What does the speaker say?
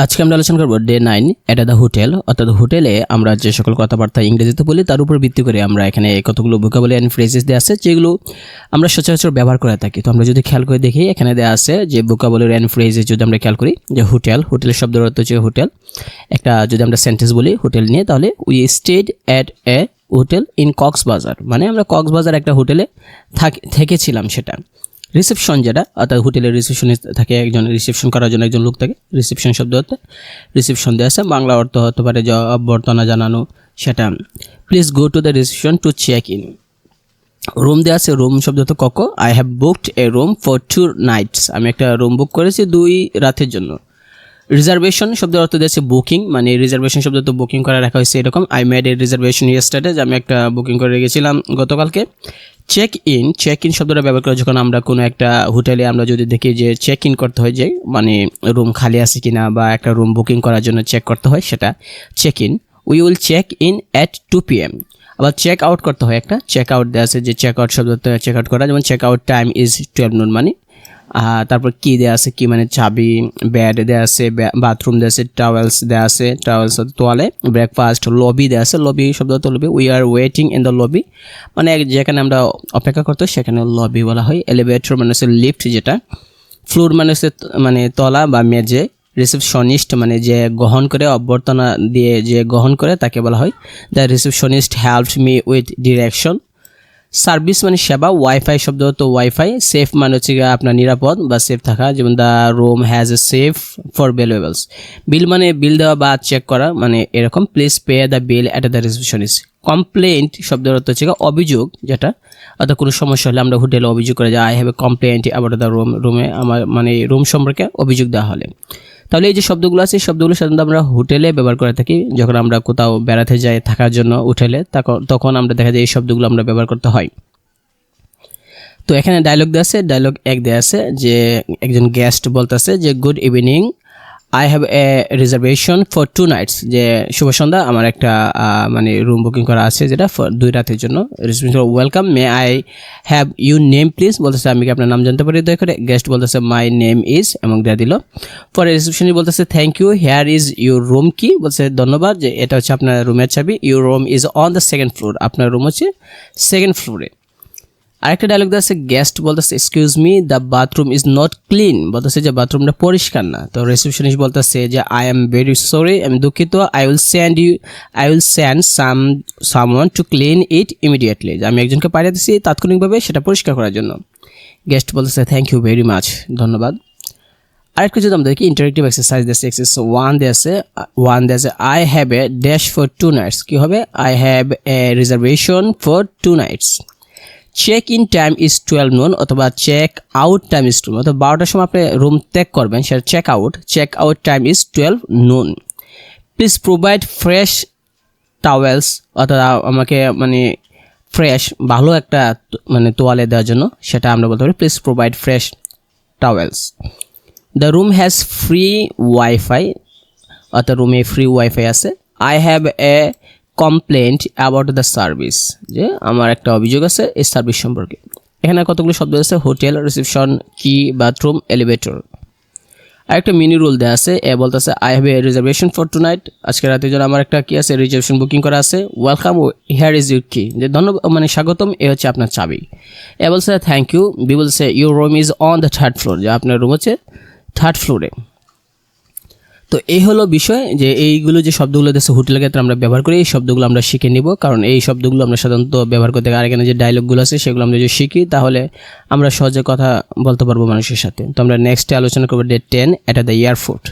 আজকে আমরা আলোচনা করব ডে 9 এটা দ্য হোটেল, অর্থাৎ হোটেলে আমরা যে সকল কথাবার্তা ইংরেজিতে বলি তার উপর ভিত্তি করে আমরা এখানে কতগুলো ভোকাবুলারি এন্ড ফ্রেজেস দেওয়া আছে যেগুলো আমরা সচরাচর ব্যবহার করে থাকি। তো আমরা যদি খেয়াল করে দেখি এখানে দেওয়া আছে যে ভোকাবুলারি এন্ড ফ্রেজেস যদি আমরা খেয়াল করি যে হোটেলের শব্দের অর্থ হচ্ছে হোটেল। একটা যদি আমরা সেন্টেন্স বলি হোটেল নিয়ে, তাহলে we stayed at a hotel in Cox's Bazar, মানে আমরা কক্সবাজার একটা হোটেলে থেকেছিলাম। সেটা রিসেপশন, যেটা অর্থাৎ হোটেলের রিসেপশনিস্ট থাকে, একজন রিসেপশন করার জন্য একজন লোক থাকে, রিসেপশন শব্দ অর্থে রিসেপশন দেওয়া আছে। বাংলা অর্থ হতে পারে অভ্যর্থনা জানানো, সেটা please go to the reception to check in. Room দেওয়া আছে, রুম শব্দ অর্থ কক্ষ। I have booked a room for 2 nights, আমি একটা রুম বুক করেছি 2 রাতের জন্য। রিজার্ভেশন শব্দের অর্থ দিয়েছে বুকিং, মানে রিজার্ভেশন শব্দ তো বুকিং করে রাখা হয়েছে এরকম। I made a reservation yesterday, আমি একটা বুকিং করে রেখেছিলাম গতকালকে। চেক ইন শব্দটা ব্যবহার করে যখন আমরা কোনো একটা হোটেলে আমরা যদি দেখি যে চেক ইন করতে হয়, যে মানে রুম খালি আছে কিনা বা একটা রুম বুকিং করার জন্য চেক করতে হয়, সেটা check in. We will check in at 2 PM। আবার চেক আউট করতে হয়, একটা চেক আউট দেওয়া আছে যে চেক আউট শব্দ চেক আউট করা, যেমন check out time is 12 noon, মানে তারপর কি দেওয়া আছে, কি মানে চাবি, বেড দেওয়া আছে, বাথরুম দেওয়া আছে, টাওয়েলস দেওয়া আছে, টাওয়েলস তোয়ালে, ব্রেকফাস্ট, লবি দেওয়া আছে, লবি শব্দ তো lobby. We are waiting in the lobby, মানে যেখানে আমরা অপেক্ষা করতে সেখানে লবি বলা হয়। এলিভেটর মানে হচ্ছে লিফট, যেটা ফ্লোর মানে হচ্ছে মানে তলা বা মেঝে। রিসেপশনিস্ট মানে যে গ্রহণ করে, অভ্যর্থনা দিয়ে যে গ্রহণ করে তাকে বলা হয় the receptionist helped me with direction. Service মানে সেবা। ওয়াইফাই শব্দ তো ওয়াইফাই। সেফ মানে হচ্ছে আপনার নিরাপদ বা সেফ থাকা, যেমন the room has a safe for valuables. Bill মানে বিল দেওয়া বা চেক করা, মানে এরকম। Please pay the bill at the receptionist. Complaint শব্দের অর্থ হচ্ছে অভিযোগ, যেটা অর্থাৎ কোনো সমস্যা হলে আমরা হোটেলে অভিযোগ করে যে I have a complaint about the রুমে আমার মানে রুম সম্পর্কে অভিযোগ দেওয়া হলে। তাহলে এই যে শব্দগুলো আছে, এই শব্দগুলো সাধারণত আমরা হোটেলে ব্যবহার করে থাকি। যখন আমরা কোথাও বেড়াতে যাই থাকার জন্য হোটেলে, তখন আমরা দেখা যায় এই শব্দগুলো আমরা ব্যবহার করতে হয়। তো এখানে ডায়লগ দেওয়া আছে, ডায়লগ 1 দেওয়া আছে যে একজন গেস্ট বলতেছে যে good evening, I have a reservation for 2 nights, যে শুভ সন্ধ্যা, আমার একটা মানে রুম বুকিং করা আছে যেটা 2 রাতের জন্য। Reception welcome, may I have you name please, বলতেছে আমি কি আপনার নাম জানতে পারি দয়া করে। গেস্ট বলতেছে মাই নেম ইজ, এবং দেওয়া দিল। পরে রিসেপশনে বলতেছে thank you, here is your room key, বলছে ধন্যবাদ, যে এটা হচ্ছে আপনার রুমের চাবি। Your room is on the 2nd floor, আপনার রুম হচ্ছে 2nd ফ্লোরে। আরেকটা ডায়লগ দেওয়া আছে, গেস্ট বলতেছে excuse me, the bathroom is not clean, বলতেছে যে বাথরুমটা পরিষ্কার না। তো রিসেপশনিস্ট বলতেছে যে আই এম ভেরি সরি, আমি দুঃখিত। I will send someone to clean it immediately, আমি একজনকে পাঠিয়ে দিচ্ছি তাৎক্ষণিকভাবে সেটা পরিষ্কার করার জন্য। গেস্ট বলতেছে থ্যাংক ইউ ভেরি মাচ, ধন্যবাদ। আরেকটা যদি আমরা দেখি ইন্টারেক্টিভ এক্সারসাইজ দিয়েছে, এক্সারসাইজ 1 দিয়েছে I have a dash for 2 nights, কি হবে I have a reservation for 2 nights. Check in time is 12 noon, অথবা চেক আউট টাইম ইজ 2, অথবা 12টার সময় আপনি রুম ত্যাগ করবেন, সেটা check out time is 12 noon। Please provide fresh towels, অর্থাৎ আমাকে মানে ফ্রেশ ভালো একটা মানে তোয়ালে দেওয়ার জন্য, সেটা আমরা বলতে পারি please provide fresh towels. The room has free wifi, অর্থাৎ রুমে ফ্রি ওয়াইফাই আছে। I have a complaint about the service, যে আমার একটা অভিযোগ আছে এই সার্ভিস সম্পর্কে। এখানে কতগুলো শব্দ আছে, হোটেল, রিসেপশন, কি, বাথরুম, এলিভেটর। আরেকটা মিনি রুল দেওয়া আছে, এ বলতেছে I have a reservation for 2 night, আজকে রাতের জন্য আমার একটা কি আছে রিজার্ভেশন বুকিং করা আছে। ওয়েলকাম, হিয়ার ইজ ইউর কি, যে ধন্যবাদ মানে স্বাগতম, এ হচ্ছে আপনার চাবি। এ বলছে থ্যাংক ইউ। বি বলছে your room is on the 3rd floor, যে আপনার রুম হচ্ছে 3rd ফ্লোরে। তো এই হলো বিষয়, যে এইগুলো যে শব্দগুলো দেশে হোটেলের ক্ষেত্রে আমরা ব্যবহার করি, এই শব্দগুলো আমরা শিখে নিব, কারণ এই শব্দগুলো আমরা সাধারণত ব্যবহার করতে, আর এখানে যে ডায়লগগুলো আছে সেগুলো আমরা যদি শিখি তাহলে আমরা সহজে কথা বলতে পারবো মানুষের সাথে। তো আমরা নেক্সটে আলোচনা করবো ডে 10 এটা দ্য এয়ারপোর্ট।